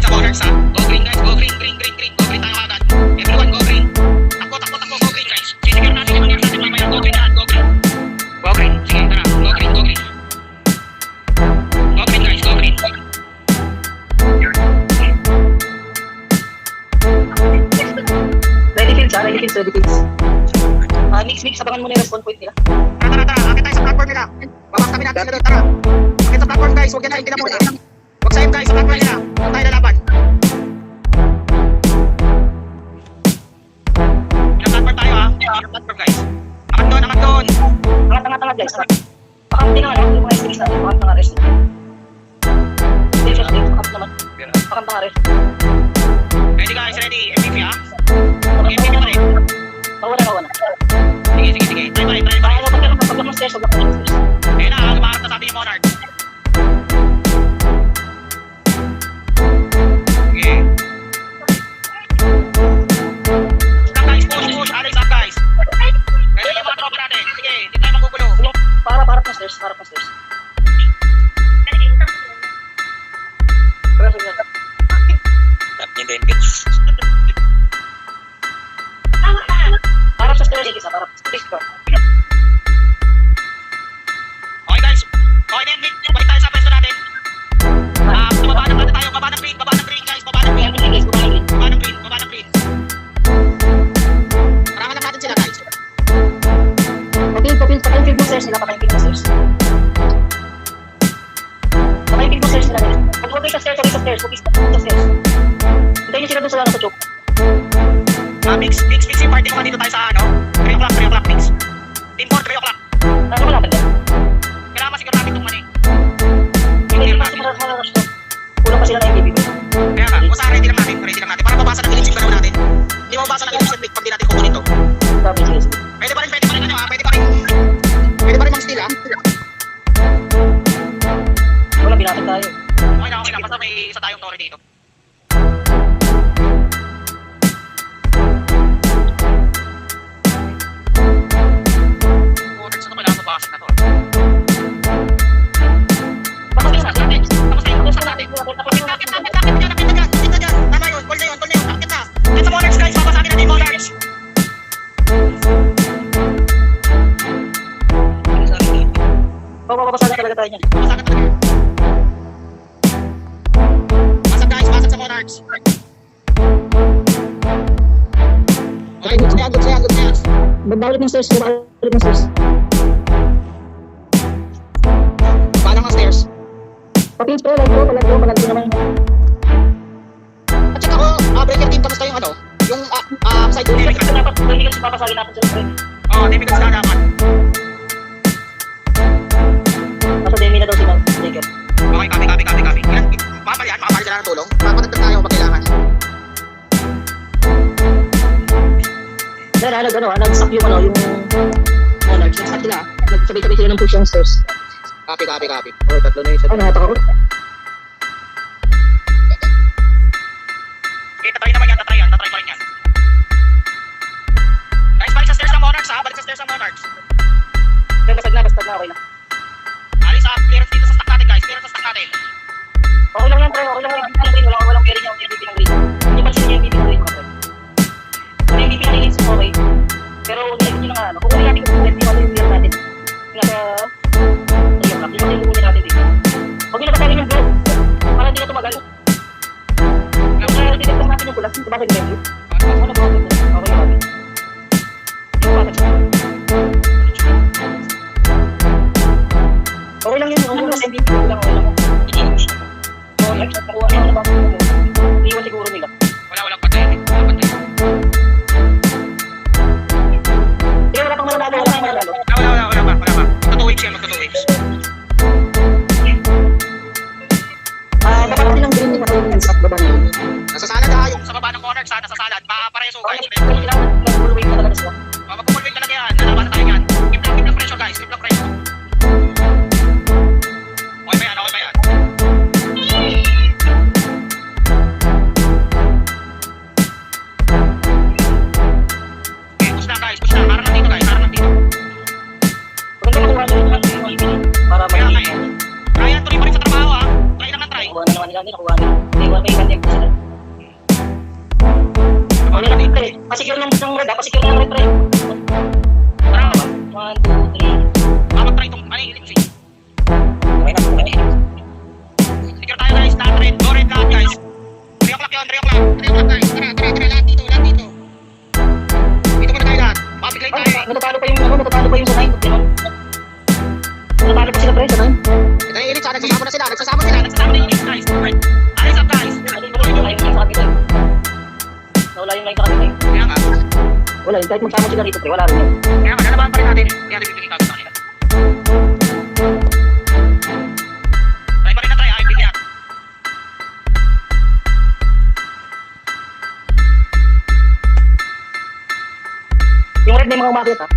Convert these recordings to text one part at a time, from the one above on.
sa Monarchs ha. Go green guys, go green, green, green, green. Go green tayo agad. Everyone go green. Takbo, takbo, takbo, go green guys. Sisigyan natin yung mangyari natin mamaya. Go green lahat, go green. Go green, sige tara. Go green, go green. Go green guys, go green. Ready fields, ready fields, ready fields. Mix, abangan mo na yung respawn point nila. Tara, tara, akit tayo sa platform nila. Babas kami natin sila doon, tara. Akit sa platform guys, huwag yan na hindi na muna. Huwag sa'yo guys, sa platform nila. Huwag tayo lalaban. Pinag-platform tayo ha. Pinag-platform guys. Angat doon, angat doon. Angat guys, angat. Pakamti naman, yung mga STX natin, pakam tanga rest. Station state, pakam naman. Pakam tanga rest. Ready guys, ready. MVP ha. MVP na rin. Wala. Sige. Try pa rin. Pag mo stairs, huwag mo stairs. Ayun na, lumaharap na sa atin yung Monarch. Okay. Stop guys, push. Alex up guys. Kaya yung mga tropa natin. Sige, hindi tayo magugulo. Harap na stairs. Tap niyo din guys. Harap sa stairs, harap sa stairs ko. Okay guys. Okay then, balik tayo sa pwesto natin. Baba ng green guys. Baba ng green. Parangan lang natin sila guys. Pakain field mo stairs nila, pakain field mo stairs nila. Huwag kayo sa stairs. Hintayin nyo sila dun sa choke. Mix yung party ko dito tayo sa 3 o'clock mix. Team 4, 3 o'clock. Ano malapit yan? Kailangan masiguro natin itong money. Hindi pa sila kulang pa sila na MVP. Kaya nga, kung saan ready lang natin. Para mabasa ng elixir gano'n natin. Hindi mabasa ng elixir pag di natin kukunin to. Sige. Pwede pa rin Pwede pa rin mang steal ha. Wala, binatag tayo. Okay lang. Basta may isa tayong tore dito. Monarchs na kailangan mabasa na to. Tama yun, call na yun. Akit na. Let's sa Monarchs guys, babasagin natin yung Monarchs. Papapasagan talaga tayo niyan. Basagan talaga. Basag sa Monarchs. Okay, good na yan. Babalik ng stairs. Paano ang stairs? Papilis pa yun, palagyo naman. At saka breaker team, kamusta yung yung side Hindi difficult. kasi dapat, hindi kasi papasagin natin sila. Difficult sila dapat. Nasa demi na daw sila. Breaker. Okay, copy. Makapal sila ng tulong. Mapatagdag tayo pag kailangan. Dahil nag-suck yung Monarchs. Nag-suck sila. Nagsabay-sabay sila ng push yung stairs. Copy. Tatlo na yung isa. Nakataka ko. Okay, tatry pa rin yan. Guys, balik sa stairs ng Monarchs ha. Bastag na, okay na. Alis ha, clearance dito sa stock natin guys. Okay lang yan, pre. Walang carry niya yung MVP ng green. Hindi pa siya yung MVP ng green. Kung yung MVP ng green, okay. Pero nilagyan nyo na kukunin natin kung MVP yung year natin. Yung kukunin natin dito. Huwag nyo napasarin yung blue. Para hindi na tumagal. Kung titignan natin yung bulas, bakit yung MVP? Okay. Okay lang yun, okay lang MVP, okay lang. Nakuha nila na bakit mo. Iwan siguro nila. Walang patay. Wala pang mananalo. Wala pa. Magto 2 weeks yan. Baba natin ng green yung sa baba nila. Nasa salad ha, yung sa baba ng Monarchs ha, nasa salad. Pareso guys. Kailangan mag-full weight talaga sila. Mag-full weight talaga yan. Nalaban na tayo yan. Keep lang pressure guys. Okay ba yan? May contact po sila. Ano natin? Pre, pasikir ng red, pasikir ng red, pre. Tara ba? 1, 2, 3. Try itong ano yung elipse. Okay na, okay na. Secure tayo guys, lahat red. Go red lahat guys. 3 o'clock yun, 3 o'clock. 3 o'clock guys. Tara, lahat dito, lahat dito. Dito muna tayo lahat. Public light tayo. Natatalo pa yung sa 9. Natatalo pa sila, pre, sa 9. Ito yung elipse, nagsasama na sila. Nagsasama na yung elipse guys. Alright. Ayos up guys. Nawala yung line sa kanila. Kaya nga. Wala yun, kahit magsama sila rito, pre, wala rin yun. Kaya nga, lalabahan pa rin natin. Kaya rin bibigyan tayo sa kanila. Try pa rin na try, ayaw bigyan. Yung red na yung mga umakit, ha?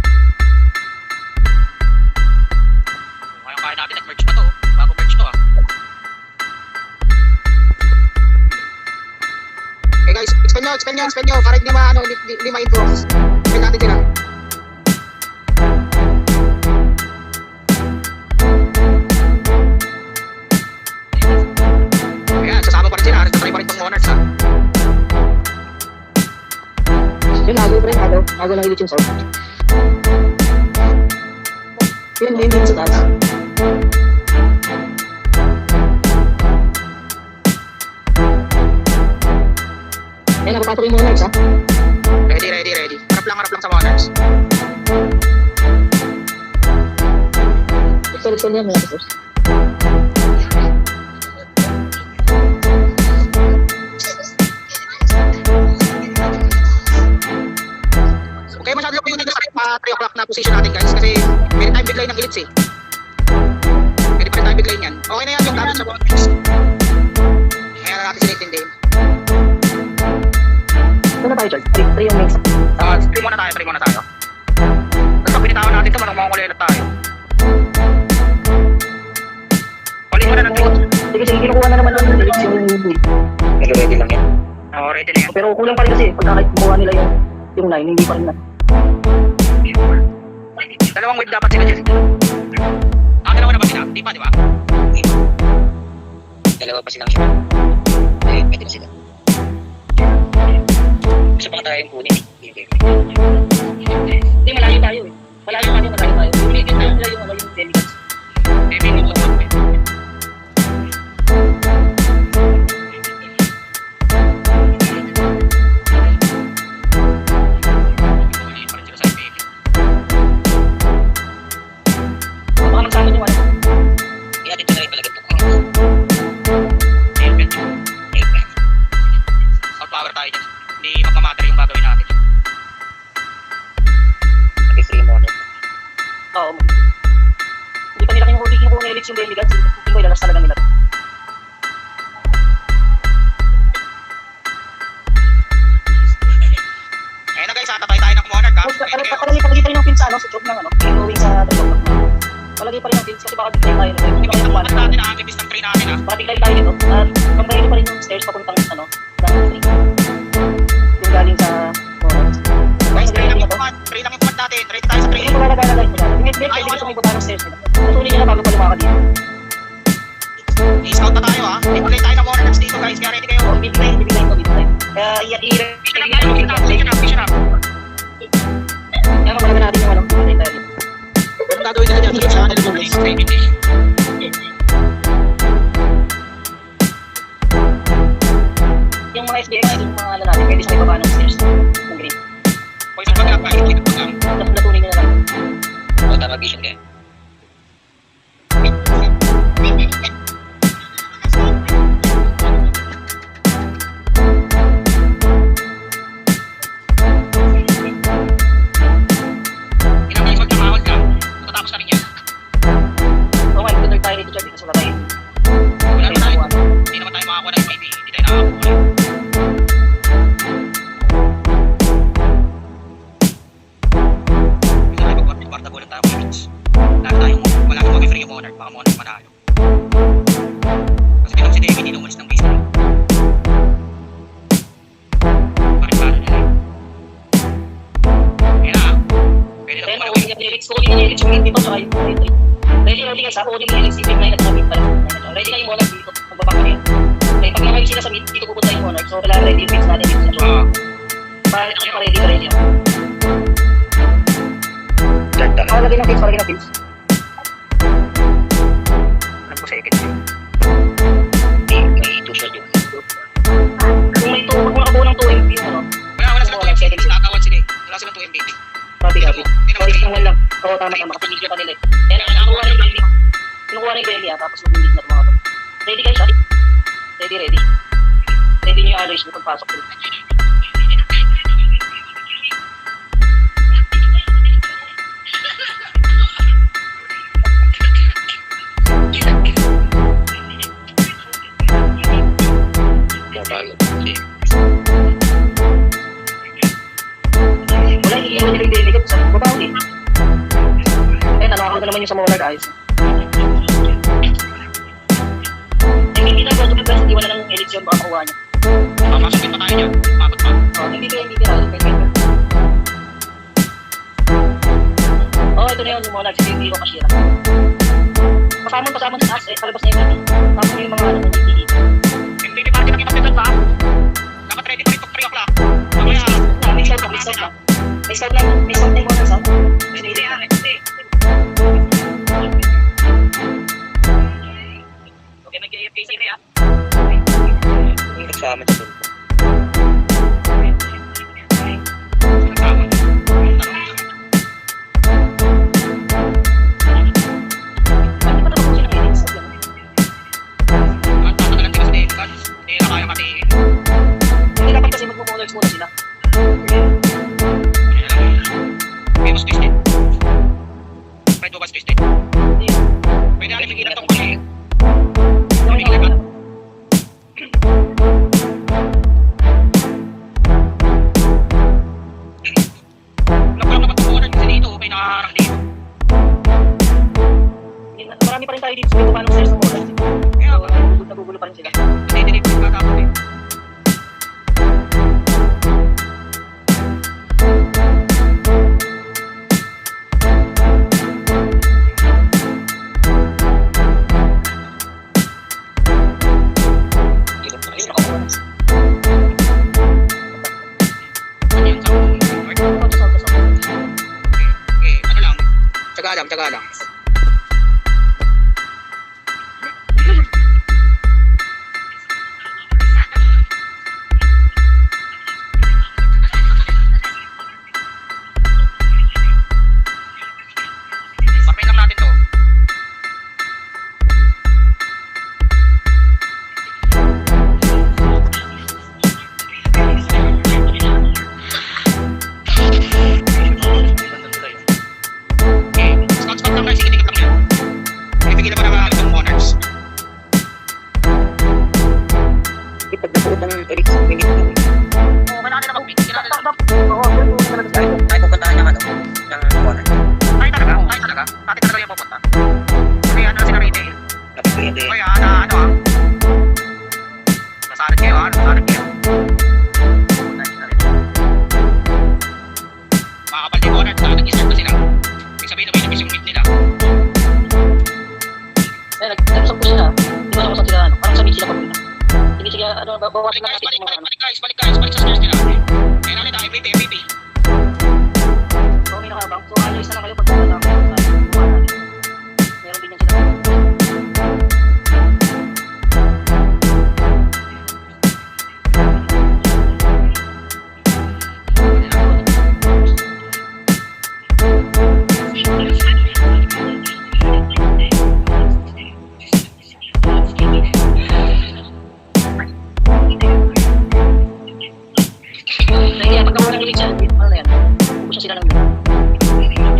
Kaya kaya natin nag-merge pa to. Bago merge to ah. Okay guys, expand nyo. Para hindi ma-influence. Expand natin sila. Ayan, sasama pa rin sila. Try pa rin itong monarchs ha. Yun, agaw, pre, agaw ng elite yung south. Yun, main din sa taas. Ayan, nakapasok yung monarchs, ha? Ready. Harap lang sa monarchs. Excel yan, mga kapos. Okay, masyado yung dito sa 3 o'clock na position natin guys. Kasi may time big line ng elites eh. Pwede pa rin time big line yan. Okay na yan yung damage sa monarchs. Kaya na natin sila intindihin. Ito na tayo, Chard. 3 yung mix. Free muna tayo. Tapos pag pinitawan natin ito, manong makukulilat tayo. Paling mo na natin. Sige, kinukuha na naman ng elite yung lead. Pero ready lang yan. Oo, ready na yan. Pero kulang pa rin kasi, pag nakikuha nila yung line, hindi pa rin na. Dalawang wave dapat sila dyan. Dalawa na ba sila? Di ba? Dalawa pa silang siya. Eh, pwede na sila. Gusto pa tayong kunin. Hindi, malayo tayo eh. Malayo tayo. Yung medium tayo nila yung delegates. Maybe hindi ko lang. Baka magsama yung ano. Kaya dito na rin talaga ito. All power tayo dyan. Hindi magmamatter yung gagawin natin. Sabi free model. Oo. Hindi pa nila kinukuha ng elite yung delegates. Hindi mo ilalas talaga nila. Ayun na guys, tatapay tayo ng monarch ha. Palagi pa rin ng pin sa joke ng going sa dalawang. Palagi pa rin ng pins kasi baka bigay tayo. Hindi pa rin Tapos natin ha, bibis ng 3 natin ha. baka bigay tayo dito. At pambayari pa rin yung stairs papuntang ng 3. Yung galing sa monarchs. Guys, 3 lang yung command natin. Ready tayo sa 3. Hindi ko lalagay. Hindi ko sa may butang ng stairs nila. Masunin nila bago pa lumakad dito. I-scout na tayo ha. Bibigay tayo ng monarchs dito guys. Kaya ready kayo. Bibigay ito. Kaya Vision up. kaya mapalaga natin yung Anong gagawin nila dyan? Sunod sa kanila yung place. yung mga SBX, yung mga ano natin, pwede sa may baba ng stairs. Yung green. Poison pag lang guys. Natunin nila lang. O, tama vision kayo. Ilang guys, magkamahal ka. Matapos na rin yan. Oo nga, ito tayo dito, Chad, kasi wala tayo. Wala naman tayo. Hindi naman tayo makakuha ng MVP. Hindi tayo nakakuha. Hindi tayo magkwarta-kwarta tayo ng image. Wala tayong mag-free yung monarch. Baka monarch manalo. Kasi pinong si David, hindi umalis ng base na. Bakit ba? Kaya na. Pwede na Kaya kumalawi. kukunin niya yung yung dito, saka yung ready guys, kukunin niya yung CP9 at nabit pa rin. Ready na yung monarch dito, magbabaka na yun. Okay, pag nakawin sila sa mid, dito pupunta yung Monarch. So, kailangan ready yung pins natin dito sa short. Oo. Bakit ako pa-ready ka rin yun? Ganda. Lagay ng pins, lagay ng pins. Alam ko sa ikit yun. May two shot yun. Kung may kung nakabuo ng 2 MP yung ano, Wala silang 2 MVP. Nakakawad sila eh. Wala silang 2 MVP. copy. Pwede lang lang. Oo, tama. Kapag-video pa nila eh. Kaya kinukuha na yung belly. Kinukuha na yung belly tapos mag-indig na mga to. Ready kayo siya? Ready. Ready nyo yung always mo pagpasok ko. Wala, iiwan nila yung belly ko sa babaw eh. Eh, nalakan ko naman yung sa Monarch ayos. Hindi na ako guys, hindi wala ng eleksyon baka makuha niya. Papasukin pa tayo dyan. Papot pa. Oh, hindi ko. Oh, ito na yun, yung Monarch, hindi ko kasira. Pasamon sa taas, palabas na yung tapos yung mga ano, hindi. MVP party na kita dyan ba? Dapat ready pa rin 3 o'clock. Mamaya. May scout na. May scout na yung Monarch, ha? Hindi. Okay, nag-AFK sila ah. Yung nagsama sa tulpo. Bakit pa tapos sila ng edits? At tatagalan sila sa Dave Guns. Hindi na kaya matiin. Hindi dapat kasi magmo-Monarch muna sila. Famous twisted. Red Bobas twisted. Hindi yun. Pwede natin pigilan tong kasi. Nakulang naman itong Monarch kasi dito. May nakaharang dito. Marami pa rin tayo dito sa mga paano sa Monarch. Kaya ba? Nagugulo pa rin sila. Hindi pa dapat eh. Ilog na Ayun, kayo. ako. Ano yung sa North? Okay, ano lang. Tsaga lang. Parpain lang natin to. Okay, scout lang guys, ikit lang yan. Ibigay na para itong Monarchs. Pag nabuod ng elite sa minute mo, Oo, kailangan na mag-pick. Oo, yun yung talaga siya. tayo pupuntahan ng ano, ng Monarch. Tayo talaga. Dati talaga yung pupunta. Kaya na sila retail. Napipili. Kaya ano ah. Nasalit kayo. Makakapal din Monarch na nag-isip na sila. Ibig sabihin na may nabis yung meet nila. Eh, nag-usap ko sila. Di ba nakasap sila, ano? Parang sa mid sila pagpunta. Hindi sila, ano, bawasan na kasi yung mga ano. Balik sa stairs nila. Kaya natin tayo, MVP. So, may nakabang. So, alis na lang kayo pagpunta ng sa buwan natin. Meron din yan sila. Kaya pagkawa ng elite siya, ano na yan? Ubus na sila ng yun.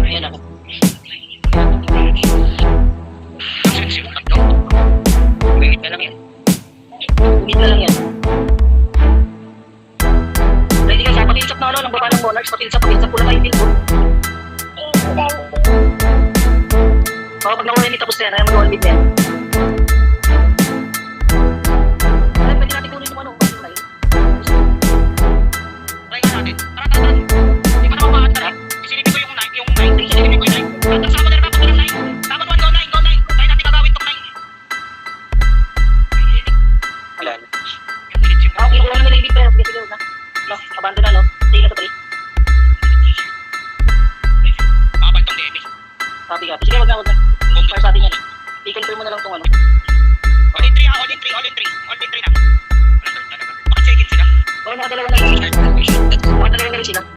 Ayan na. Minute na lang yan. Umit na lang yan. Ready guys, pakilisap na ano, ng baba ng Monarchs, pakilisap, pula kayo yung billboard. Oo, pag nakuha yung tapos na yan, ayaw mag-all mid na yan. Ay, pwede natin kunin yung ano, ano na yun. Try nga natin. Tara. Di pa naman makat isilipin ko yung 9. Isilipin ko yung 9. Sama na dapat ng 9. Dapat 1, go 9. Try natin gagawin tong 9. Wala na. No, abandon na, no? Stay na sa 3. Makapaltong DMA. Copy. Sige, wag na. Fire sa atin yan. I-confirm mo na lang tong ano. All in 3 ha, all in 3 na. Baka check it sila. Okay, nakadalawa na rin sila. Nakadalawa na rin sila.